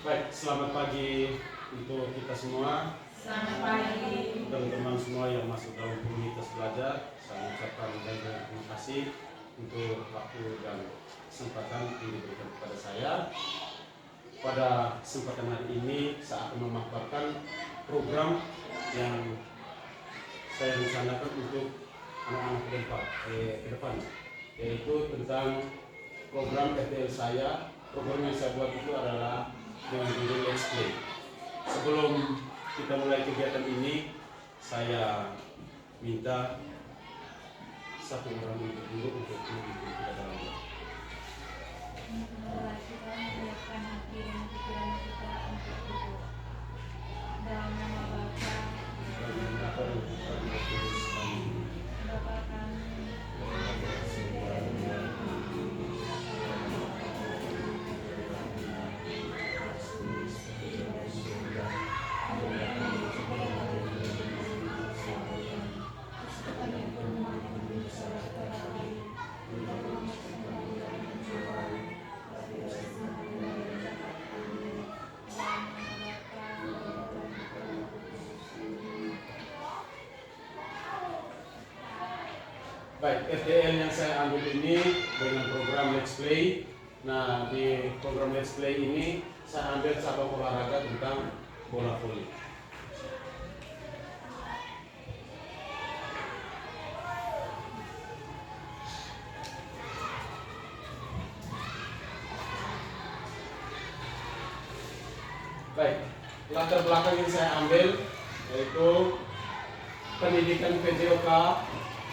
Baik, selamat pagi untuk kita semua. Selamat pagi. Teman-teman semua yang masuk dalam komunitas belajar, saya ucapkan banyak terima kasih untuk waktu dan kesempatan yang diberikan kepada saya. Pada kesempatan hari ini, saya akan memaparkan program yang saya rencanakan untuk anak-anak ke depan, yaitu tentang program FTL saya. Program yang saya buat itu adalah dengan judul Let's Play. Sebelum kita mulai kegiatan ini, saya minta satu orang dulu untuk memimpin kita dalamnya. Kita menyiapkan hati dan pikiran kita untuk duduk. Dalam nama Bapa Dan Bapa dan Putra dan Roh Kudus. Amin. Bapa kami Baik, FTL yang saya ambil ini dengan program Let's Play. Nah, di program Let's Play ini saya ambil cabang olahraga tentang bola voli. Baik, latar belakang yang saya ambil yaitu pendidikan PJOK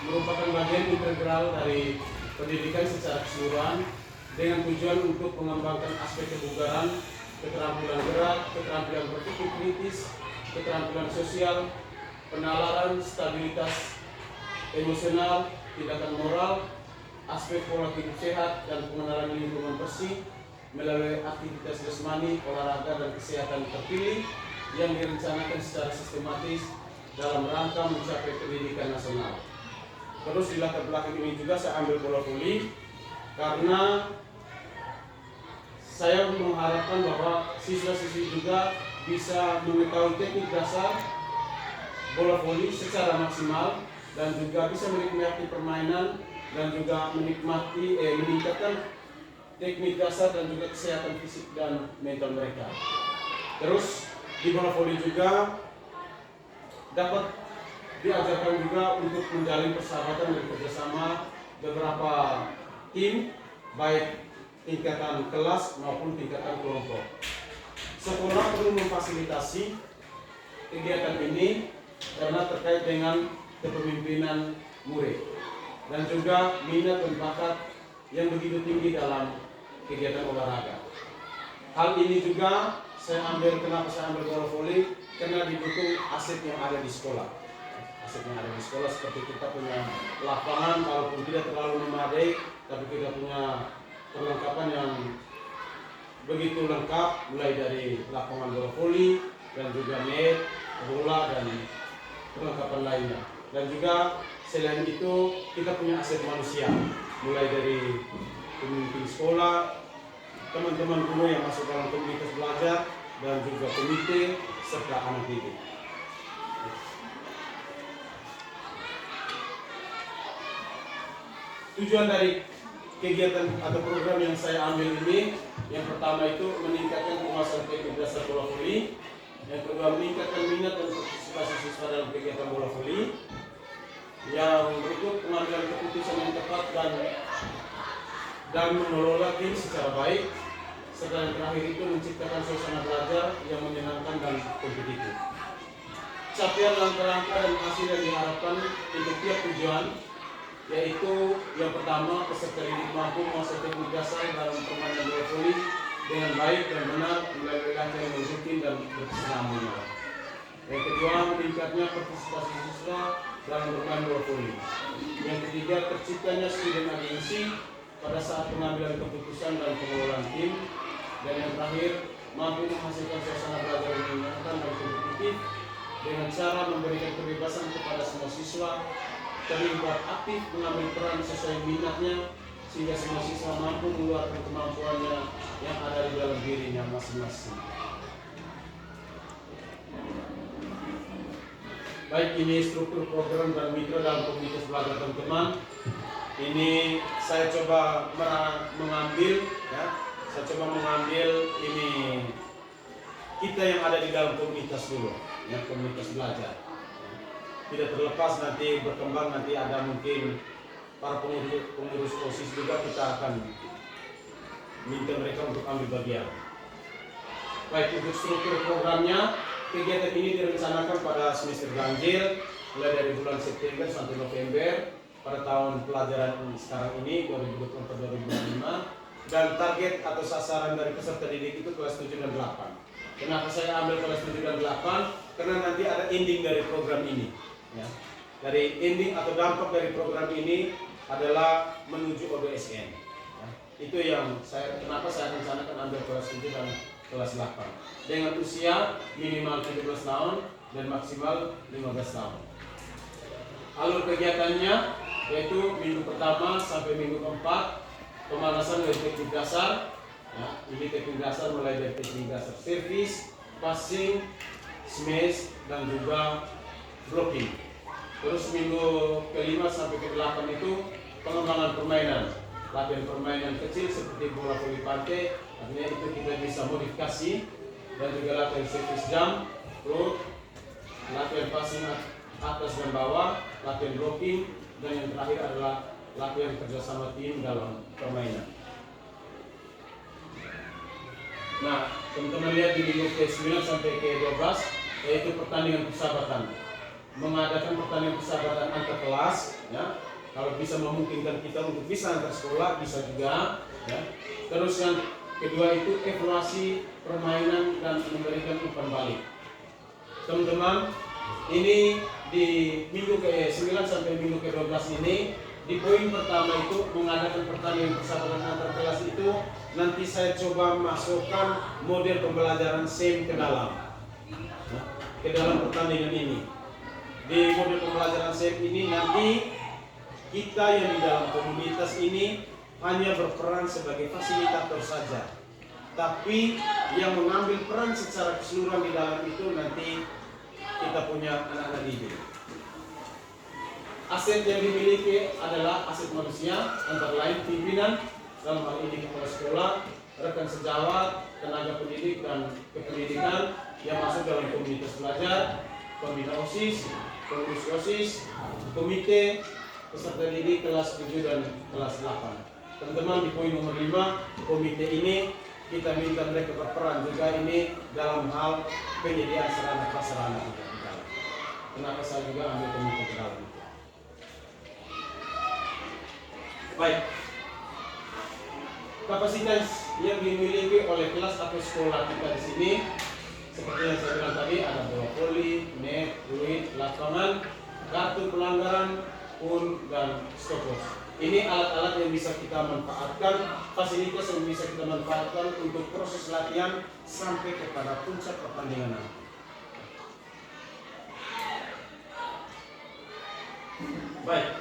merupakan bagian integral dari pendidikan secara keseluruhan dengan tujuan untuk mengembangkan aspek kebugaran, keterampilan gerak, keterampilan berpikir kritis, keterampilan sosial, penalaran, stabilitas emosional, tindakan moral, aspek pola hidup sehat, dan pengenalan lingkungan bersih melalui aktivitas jasmani, olahraga, dan kesehatan terpilih yang direncanakan secara sistematis dalam rangka mencapai pendidikan nasional. Terus di latar belakang ini juga saya ambil bola voli karena saya mengharapkan bahwa siswa-siswi juga bisa mengetahui teknik dasar bola voli secara maksimal dan juga bisa menikmati permainan dan juga meningkatkan teknik dasar dan juga kesehatan fisik dan mental mereka. Terus di bola voli juga dapat diajarkan juga untuk menjalin persahabatan dan kerjasama beberapa tim, baik tingkatan kelas maupun tingkatan kelompok. Sekolah perlu memfasilitasi kegiatan ini karena terkait dengan kepemimpinan murid dan juga minat dan bakat yang begitu tinggi dalam kegiatan olahraga. Hal ini juga kenapa saya ambil bola voli karena didukung aset yang ada di sekolah. Aset yang ada di sekolah seperti kita punya lapangan, walaupun tidak terlalu memadai, tapi kita punya perlengkapan yang begitu lengkap, mulai dari lapangan bola voli dan juga net, bola, dan perlengkapan lainnya. Dan juga selain itu kita punya aset manusia, mulai dari pemimpin sekolah, teman-teman guru yang masuk dalam komunitas belajar, dan juga komite serta anak didik. Tujuan dari kegiatan atau program yang saya ambil ini, yang pertama itu meningkatkan penguasaan teknik dasar bola voli, yang kedua meningkatkan minat dan partisipasi siswa dalam kegiatan bola voli, yang berikut pengambilan keputusan yang tepat dan mengelola tim secara baik, serta yang terakhir itu menciptakan suasana belajar yang menyenangkan dan kompetitif. Capaian langkah-langkah dan hasil yang diharapkan untuk tiap tujuan yaitu yang pertama, peserta didik mampu menguasai teknik dasar dalam permainan bola voli dengan baik dan benar melalui latihan yang rutin dan berkesinambungan. Yang kedua, meningkatnya partisipasi siswa dalam bermain bola voli. Yang ketiga, terciptanya spirit agensi pada saat pengambilan keputusan dan pengelolaan tim. Dan yang terakhir, mampu menghasilkan suasana belajar yang menyenangkan dan kompetitif dengan cara memberikan kebebasan kepada semua siswa terlibat aktif mengambil peran sesuai minatnya sehingga semua siswa mampu mengeluarkan kemampuannya yang ada di dalam dirinya masing-masing. Baik, ini struktur program dan mitra dalam komunitas belajar teman-teman. Ini saya coba mengambil ini kita yang ada di dalam komunitas dulu, ya, komunitas belajar. Tidak terlepas nanti berkembang, nanti ada mungkin para pengurus OSIS juga, kita akan minta mereka untuk ambil bagian. Baik, untuk struktur programnya, kegiatan ini direncanakan pada semester ganjil mulai dari bulan September sampai November pada tahun pelajaran sekarang ini 2024-2025, dan target atau sasaran dari peserta didik itu kelas 7 dan 8. Kenapa saya ambil kelas 7 dan 8? Karena nanti ada ending dari program ini, ya. Dari ending atau dampak dari program ini adalah menuju OBSN, ya. Itu yang kenapa saya rencanakan ambil kelas 7 dan kelas 8 dengan usia minimal 17 tahun dan maksimal 15 tahun. Alur kegiatannya yaitu minggu pertama sampai minggu keempat pemanasan dari teknik dasar, ya. Ini teknik dasar mulai dari teknik dasar servis, passing, smash, dan juga blocking. Terus minggu kelima sampai ke-8 itu pengembangan permainan, latihan permainan kecil seperti bola voli pantai. Artinya itu kita bisa modifikasi, dan juga latihan servis jam, root, latihan passing atas dan bawah, latihan blocking, dan yang terakhir adalah latihan kerjasama tim dalam permainan. Nah, teman-teman lihat di minggu ke-9 sampai ke-12 yaitu pertandingan persahabatan. Mengadakan pertandingan persahabatan antar kelas, ya. Kalau bisa memungkinkan kita untuk bisa antar sekolah, bisa juga, ya. Terus yang kedua itu evaluasi permainan dan memberikan umpan balik. Teman-teman, ini di minggu ke-9 sampai minggu ke-12 ini, di poin pertama itu mengadakan pertandingan persahabatan antar kelas itu nanti saya coba masukkan model pembelajaran SEM ke dalam pertandingan ini. Di model pembelajaran SEM ini nanti kita yang di dalam komunitas ini hanya berperan sebagai fasilitator saja, tapi yang mengambil peran secara keseluruhan di dalam itu nanti kita punya anak-anak didik. Aset yang dimiliki adalah aset manusia, antara lain pimpinan, dalam hal ini kepala sekolah, rekan sejawat, tenaga pendidik dan kependidikan yang masuk dalam komunitas belajar, pembina OSIS, pengurus OSIS, komite, peserta didik kelas 7 dan kelas 8. Teman-teman, di poin nomor 5, komite ini kita minta mereka berperan juga ini dalam hal penyediaan sarana prasarana di dalam. Kenapa saya juga ambil komite ke dalam? Baik, kapasitas yang dimiliki oleh kelas atau sekolah kita di sini seperti yang saya bilang tadi, ada bola voli, net, fluid, lapangan, kartu pelanggaran, pun, dan stopwatch. Ini alat-alat yang bisa kita manfaatkan, fasilitas yang bisa kita manfaatkan untuk proses latihan sampai kepada puncak pertandingan. Baik,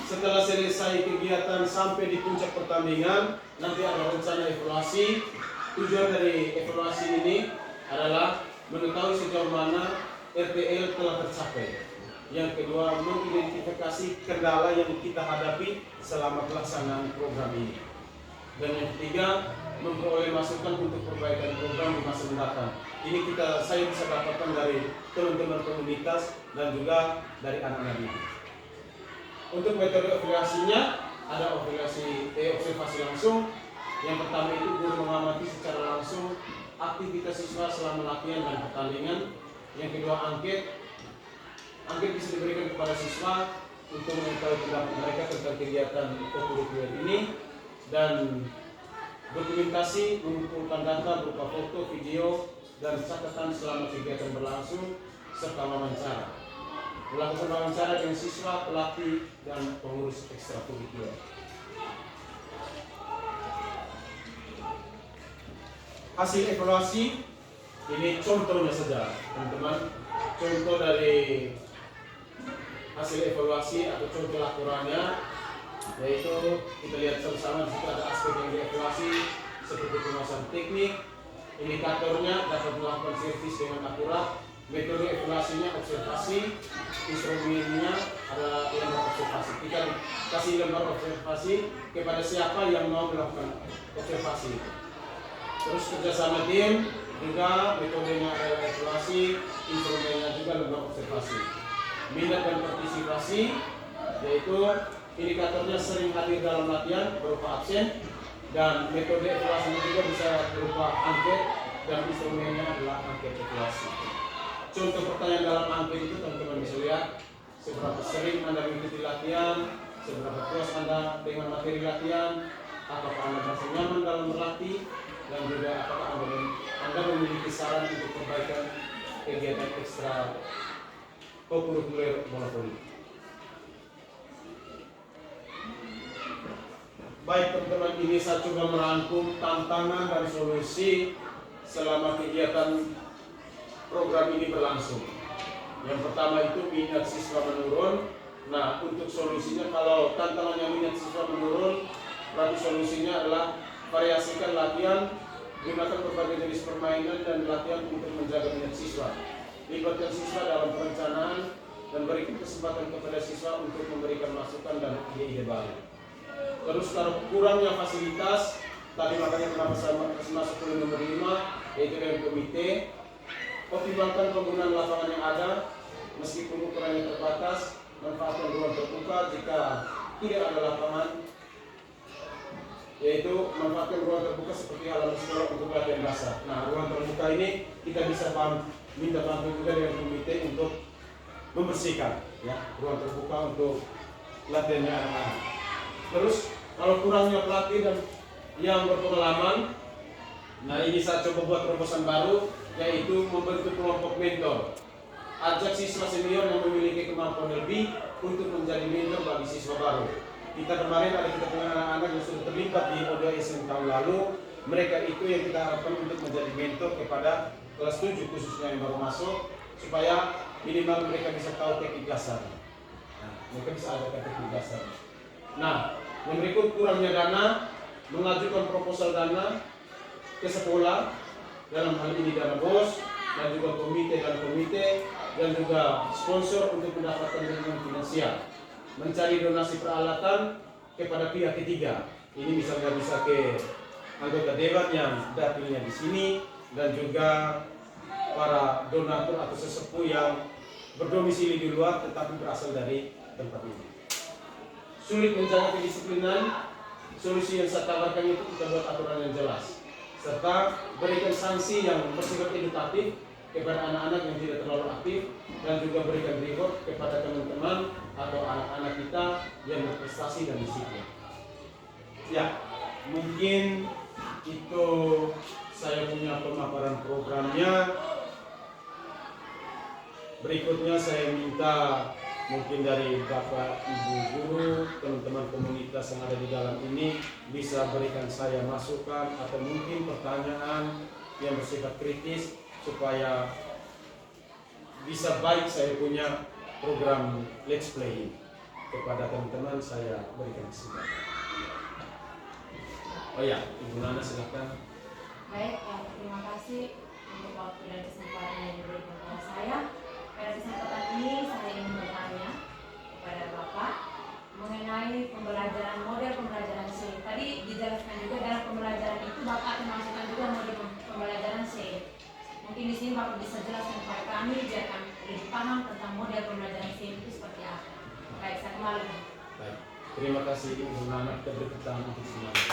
setelah selesai kegiatan sampai di puncak pertandingan, nanti ada rencana evaluasi. Tujuan dari evaluasi ini adalah mengetahui sejauh mana RTL telah tercapai. Yang kedua, mengidentifikasi kendala yang kita hadapi selama pelaksanaan program ini. Dan yang ketiga, memperoleh masukan untuk perbaikan program di masa mendatang. Ini saya bisa dapatkan dari teman-teman komunitas dan juga dari anak-anak didik. Untuk metode evaluasinya, ada observasi langsung. Yang pertama itu guru mengamati secara langsung aktivitas siswa selama latihan dan pertandingan. Yang kedua, angket bisa diberikan kepada siswa untuk mengetahui pendapat mereka tentang kegiatan kokurikuler ini, dan dokumentasi mengumpulkan data berupa foto, video, dan catatan selama kegiatan berlangsung, serta wawancara. Melakukan wawancara dengan siswa, pelatih, dan pengurus ekstrakurikuler. Hasil evaluasi ini contohnya saja, teman-teman. Contoh dari hasil evaluasi atau contoh laporannya yaitu kita lihat sama-sama di situ ada aspek yang dievaluasi seperti penguasaan teknik, indikatornya dapat melakukan servis dengan akurat, metode evaluasinya observasi, instrumennya ada lembar observasi. Kita kasih lembar observasi kepada siapa yang mau melakukan observasi. Terus kerjasama tim juga metodenya adalah evaluasi, instrumennya juga lembar observasi. Minat dan partisipasi yaitu indikatornya sering hadir dalam latihan berupa absen, dan metode evaluasinya juga bisa berupa angket, dan instrumennya adalah angket evaluasi. Contoh pertanyaan dalam angket itu teman-teman bisa lihat seberapa sering Anda mengikuti latihan, seberapa puas Anda dengan materi latihan, apakah Anda merasa nyaman dalam berlatih, dan juga apakah Anda memiliki saran untuk perbaikan kegiatan ekstra kokurikuler bola voli. Baik teman-teman, ini saya coba merangkum tantangan dan solusi selama kegiatan program ini berlangsung. Yang pertama itu minat siswa menurun. Nah, untuk solusinya kalau tantangannya minat siswa menurun, berarti solusinya adalah variasikan latihan, gunakan berbagai jenis permainan dan latihan untuk menjaga minat siswa. Libatkan siswa dalam perencanaan dan berikan kesempatan kepada siswa untuk memberikan masukan dan ide-ide baru. Terus kalau kurangnya fasilitas, tadi makanya kenapa saya masuk ke nomor 5, yaitu dengan komite. Optimalkan penggunaan lapangan yang ada, meskipun ukurannya terbatas. Manfaatkan ruang terbuka jika tidak ada lapangan, yaitu manfaatkan ruang terbuka seperti halaman sekolah untuk latihan dasar. Nah, ruang terbuka ini kita bisa minta bantuan juga dengan komite untuk membersihkan, ya, ruang terbuka untuk latihannya anak-anak. Terus kalau kurangnya pelatih dan yang berpengalaman, nah ini saya coba buat terobosan baru, yaitu membentuk kelompok mentor. Ajak siswa senior yang memiliki kemampuan lebih untuk menjadi mentor bagi siswa baru. Kita kemarin ada kita punya anak-anak yang sudah terlibat di O2SM tahun lalu. Mereka itu yang kita harapkan untuk menjadi mentor kepada kelas 7 khususnya yang baru masuk, supaya minimal mereka bisa tahu teknik dasar. Nah, mereka bisa ada teknik dasar. Nah, yang berikut kurangnya dana, mengajukan proposal dana ke sekolah, dalam hal ini dana BOS, dan juga komite dan juga sponsor untuk mendapatkan dukungan finansial. Mencari donasi peralatan kepada pihak ketiga. Ini misalnya bisa ke anggota dewan yang dapilnya di sini, dan juga para donatur atau sesepuh yang berdomisili di luar tetapi berasal dari tempat ini. Sulit menjaga kedisiplinan, solusi yang saya tawarkan itu kita buat aturan yang jelas, serta berikan sanksi yang bersifat edukatif kepada anak-anak yang tidak terlalu aktif, dan juga berikan reward kepada teman-teman atau anak-anak kita yang berprestasi dan disiplin. Ya, mungkin itu saya punya pemaparan programnya. Berikutnya saya minta mungkin dari Bapak Ibu guru, teman-teman komunitas yang ada di dalam ini bisa berikan saya masukan atau mungkin pertanyaan yang bersifat kritis supaya bisa baik saya punya program Let's Play kepada teman-teman. Saya berikan kesempatan. Oh ya, Ibu Nana silakan. Baik, terima kasih untuk waktu dan kesempatan yang diberikan kepada saya. Pada kesempatan ini saya ingin bertanya kepada Bapak mengenai pembelajaran, model pembelajaran SEM. Tadi dijelaskan juga dalam pembelajaran itu Bapak akan masukkan juga model pembelajaran SEM. Mungkin di sini Bapak bisa jelaskan kepada kami biar kami lebih paham tentang model pembelajaran SEM itu seperti apa. Baik, saya kembali. Baik, terima kasih Ibu Nana, tepuk tangan untuk semuanya.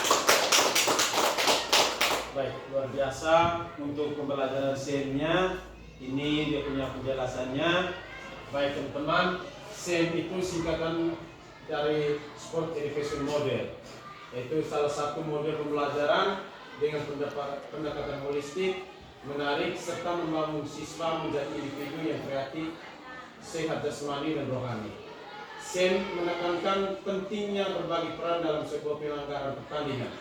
Baik, luar biasa untuk pembelajaran SEM-nya. Ini dia punya penjelasannya. Baik teman-teman, SEM itu singkatan dari Sport Education Model, yaitu salah satu model pembelajaran dengan pendekatan holistik, menarik, serta membangun siswa menjadi individu yang kreatif, sehat jasmani dan rohani. SEM menekankan pentingnya berbagi peran dalam sebuah penyelenggaraan pertandingan.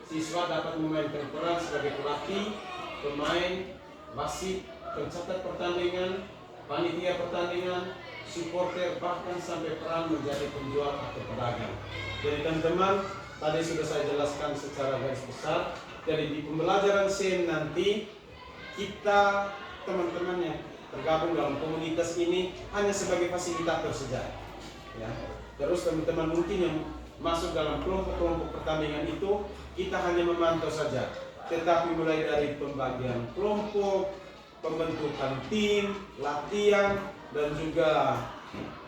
Siswa dapat memainkan peran sebagai pelatih, pemain, wasit, pencatat pertandingan, panitia pertandingan, supporter, bahkan sampai peran menjadi penjual atau pedagang. Jadi teman-teman, tadi sudah saya jelaskan secara garis besar. Jadi di pembelajaran SEM nanti kita teman-teman yang tergabung dalam komunitas ini hanya sebagai fasilitator saja. Ya. Terus teman-teman mungkin yang masuk dalam kelompok-kelompok pertandingan itu kita hanya memantau saja. Tetapi mulai dari pembagian kelompok, pembentukan tim, latihan, dan juga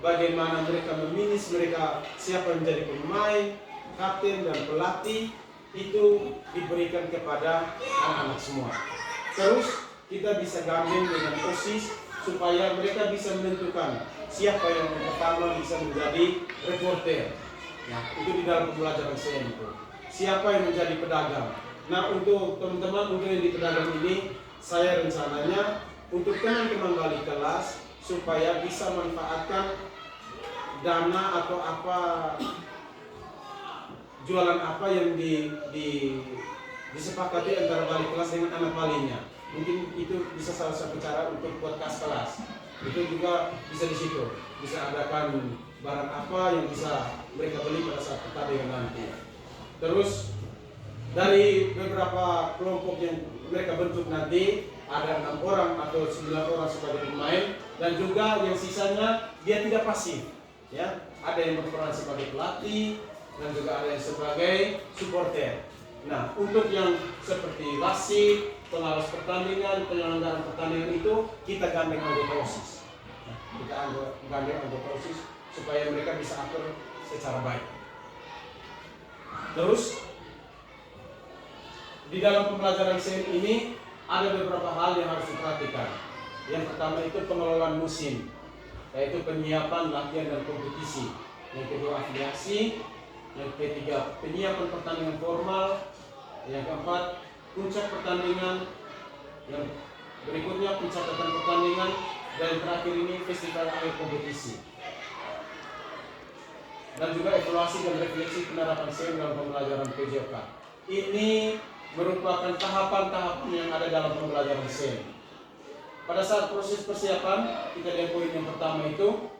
bagaimana mereka memilih mereka siapa yang menjadi pemain, kapten dan pelatih itu diberikan kepada anak-anak semua. Terus kita bisa gabung dengan OSIS supaya mereka bisa menentukan siapa yang pertama bisa menjadi reporter. Nah, itu di dalam pembelajaran saya itu. Siapa yang menjadi pedagang. Nah, untuk teman-teman untuk yang di pedagang ini, saya rencananya untuk teman-teman balik kelas supaya bisa manfaatkan dana atau apa jualan apa yang disepakati antara balik kelas dengan anak walinya. Mungkin itu bisa salah satu cara untuk buat kas kelas. Itu juga bisa di situ. Bisa adakan barang apa yang bisa mereka beli pada saat pertandingan nanti. Terus dari beberapa kelompok yang mereka bentuk nanti ada 6 orang atau 9 orang sebagai pemain dan juga yang sisanya dia tidak pasif. Ya, ada yang berperan sebagai pelatih dan juga ada yang sebagai supporter. Nah, untuk yang seperti wasit, pengawas pertandingan, penyelenggaraan pertandingan itu kita gandeng anggota OSIS. Nah, kita gandeng anggota OSIS supaya mereka bisa atur secara baik. Terus di dalam pembelajaran SEM ini ada beberapa hal yang harus diperhatikan. Yang pertama itu pengelolaan musim, yaitu penyiapan, latihan dan kompetisi. Yang kedua afiliasi. Yang ketiga penyiapan pertandingan formal. Yang keempat puncak pertandingan. Yang berikutnya pencatatan pertandingan. Dan yang terakhir ini festival akhir kompetisi. Dan juga evaluasi dan refleksi penerapan SEM dalam pembelajaran PJOK. Ini merupakan tahapan-tahapan yang ada dalam pembelajaran SEM. Pada saat proses persiapan, kita lihat poin yang pertama itu.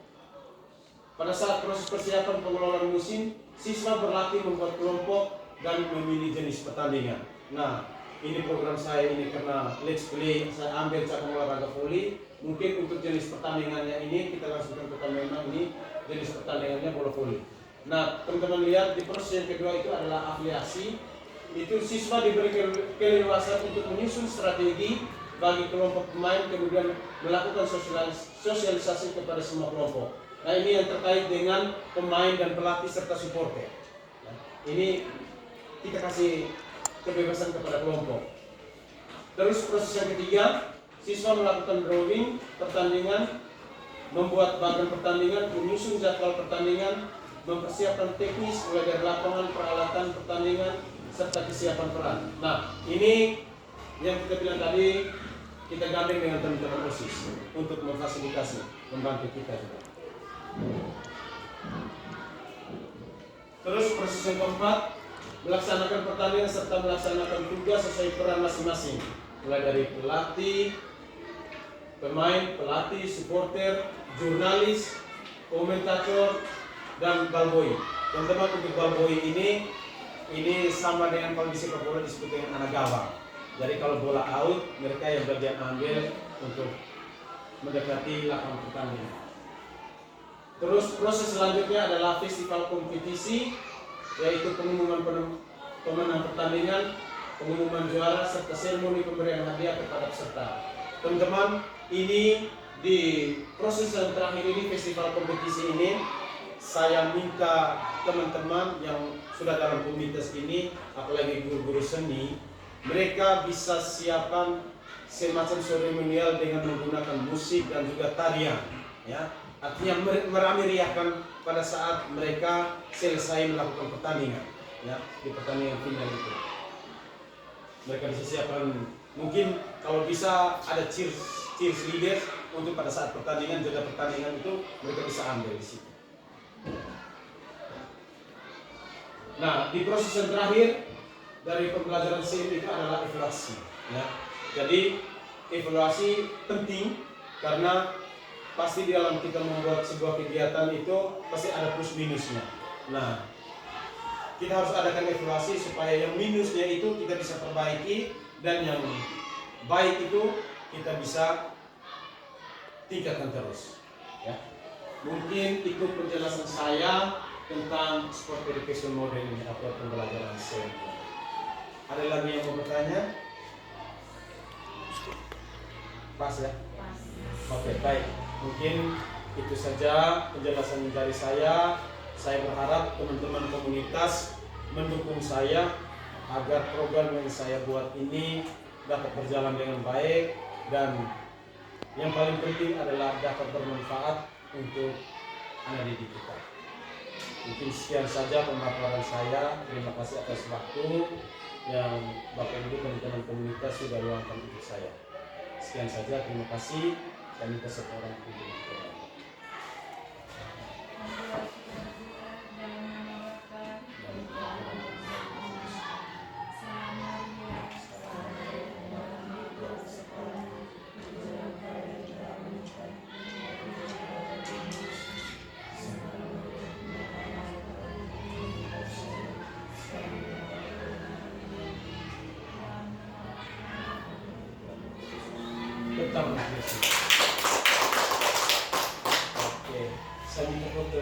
Pada saat proses persiapan pengelolaan musim, siswa berlatih membuat kelompok dan memilih jenis pertandingan. Nah, ini program saya ini karena Let's Play, saya ambil cabang olahraga voli. Mungkin untuk jenis pertandingannya ini kita langsungkan ke kamera ini jenis pertandingannya bola voli. Nah, teman-teman lihat di proses yang kedua itu adalah afiliasi. Itu siswa diberi keleluasan untuk menyusun strategi bagi kelompok pemain, kemudian melakukan sosialisasi kepada semua kelompok. Nah, ini yang terkait dengan pemain dan pelatih serta supporter. Nah, ini kita kasih kebebasan kepada kelompok. Terus proses yang ketiga, siswa melakukan drawing pertandingan, membuat bagan pertandingan, menyusun jadwal pertandingan, mempersiapkan teknis mulai dari lapangan, peralatan pertandingan, serta kesiapan peran. Nah, ini yang kita bilang tadi, kita gandeng dengan teman-teman OSIS untuk memfasilitasi, membantu kita juga. Terus proses yang keempat, melaksanakan pertandingan serta melaksanakan tugas sesuai peran masing-masing, mulai dari pelatih, pemain, pelatih, supporter, jurnalis, komentator, dan ballboy. Teman-teman, untuk ballboy ini sama dengan kalau di sepak bola disebut dengan anak gawang. Jadi kalau bola out, mereka yang bagian ambil untuk mendekati lapangan pertandingan. Terus proses selanjutnya adalah festival kompetisi, yaitu pengumuman pemenang pertandingan, pengumuman juara, serta seremoni pemberian hadiah kepada peserta. Teman-teman, ini di proses yang terakhir ini, festival kompetisi ini, saya minta teman-teman yang sudah dalam komunitas ini, apalagi guru-guru seni, mereka bisa siapkan semacam seremonial dengan menggunakan musik dan juga tarian, ya. Artinya merameriahkan pada saat mereka selesai melakukan pertandingan, ya, di pertandingan final itu. Mereka bisa siapkan, mungkin kalau bisa ada cheers leaders untuk pada saat pertandingan, jeda pertandingan itu mereka bisa ambil di situ. Nah, di proses yang terakhir dari pembelajaran SEM itu adalah evaluasi, ya. Jadi evaluasi penting karena pasti di dalam kita membuat sebuah kegiatan itu pasti ada plus minusnya. Nah, kita harus adakan evaluasi supaya yang minusnya itu kita bisa perbaiki dan yang baik itu kita bisa tingkatkan terus. Ya. Mungkin itu penjelasan saya tentang sport education model ini atau pembelajaran SEM. Ada lagi yang mau bertanya? Pas ya? Pas. Oke, baik. Mungkin itu saja penjelasan dari saya. Saya berharap teman-teman komunitas mendukung saya agar program yang saya buat ini dapat berjalan dengan baik dan yang paling penting adalah dapat bermanfaat untuk anak didik kita. Mungkin sekian saja pemaparan saya. Terima kasih atas waktu yang Bapak Ibu teman-teman komunitas sudah luangkan untuk saya. Sekian saja, terima kasih. Saya minta seorang untuk tetap Oke, saya minta foto.